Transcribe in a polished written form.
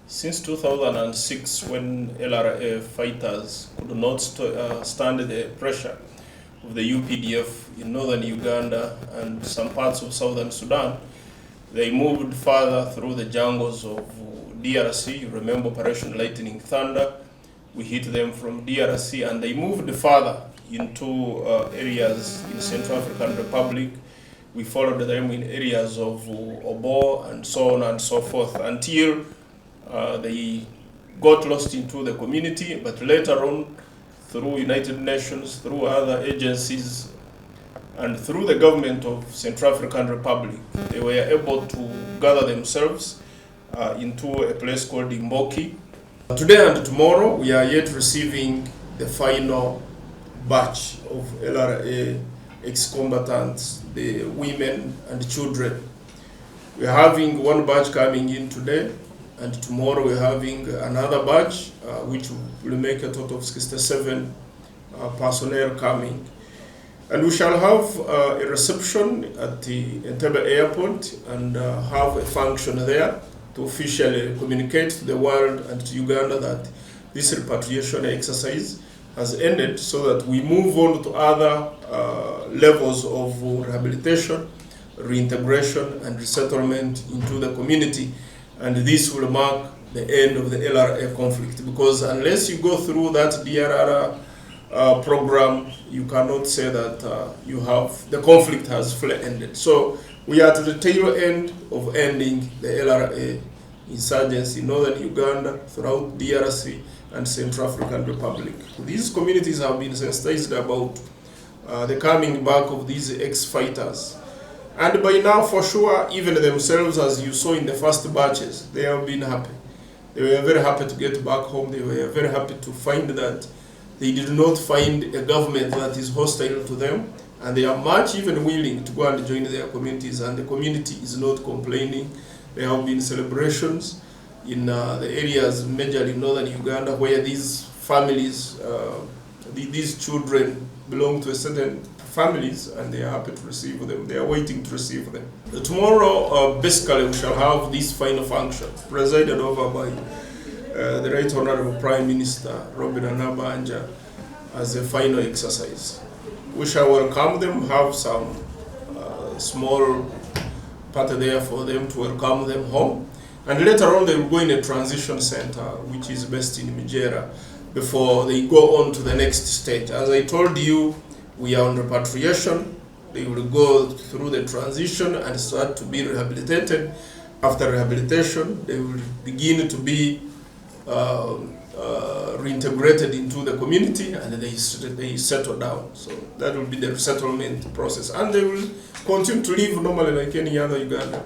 Since 2006, when LRA fighters could not stand the pressure of the UPDF in northern Uganda and some parts of southern Sudan, they moved further through the jungles of DRC. You remember Operation Lightning Thunder. We hit them from DRC, and they moved further into areas in Central African Republic. We followed them in areas of Obo and so on and so forth until they got lost into the community, but later on, through United Nations, through other agencies, and through the government of Central African Republic, they were able to gather themselves into a place called Imboki. Today and tomorrow, we are yet receiving the final batch of LRA ex-combatants, the women and children. We are having one batch coming in today, and tomorrow we're having another batch, which will make a total of 67 personnel coming. And we shall have a reception at the Entebbe airport and have a function there to officially communicate to the world and to Uganda that this repatriation exercise has ended, so that we move on to other levels of rehabilitation, reintegration, and resettlement into the community. And this will mark the end of the LRA conflict, because unless you go through that DRR program, you cannot say that you have the conflict has fully ended. So we are at the tail end of ending the LRA insurgency in northern Uganda, throughout DRC and Central African Republic. These communities have been sensitized about the coming back of these ex-fighters. And by now, for sure, even themselves, as you saw in the first batches, they have been happy. They were very happy to get back home. They were very happy to find that they did not find a government that is hostile to them, and they are much even willing to go and join their communities, and the community is not complaining. There have been celebrations in the areas, majorly in northern Uganda, where these families, these children belong to a certain families, and they are happy to receive them. They are waiting to receive them. Tomorrow, basically, we shall have this final function presided over by the Right Honorable Prime Minister Robert Nabanja as a final exercise. We shall welcome them, have some small party there for them to welcome them home, and later on they will go in a transition center which is based in Mijera before they go on to the next stage. As I told you, we are on repatriation. They will go through the transition and start to be rehabilitated. After rehabilitation, they will begin to be reintegrated into the community, and they settle down. So that will be the resettlement process, and they will continue to live normally like any other Ugandan.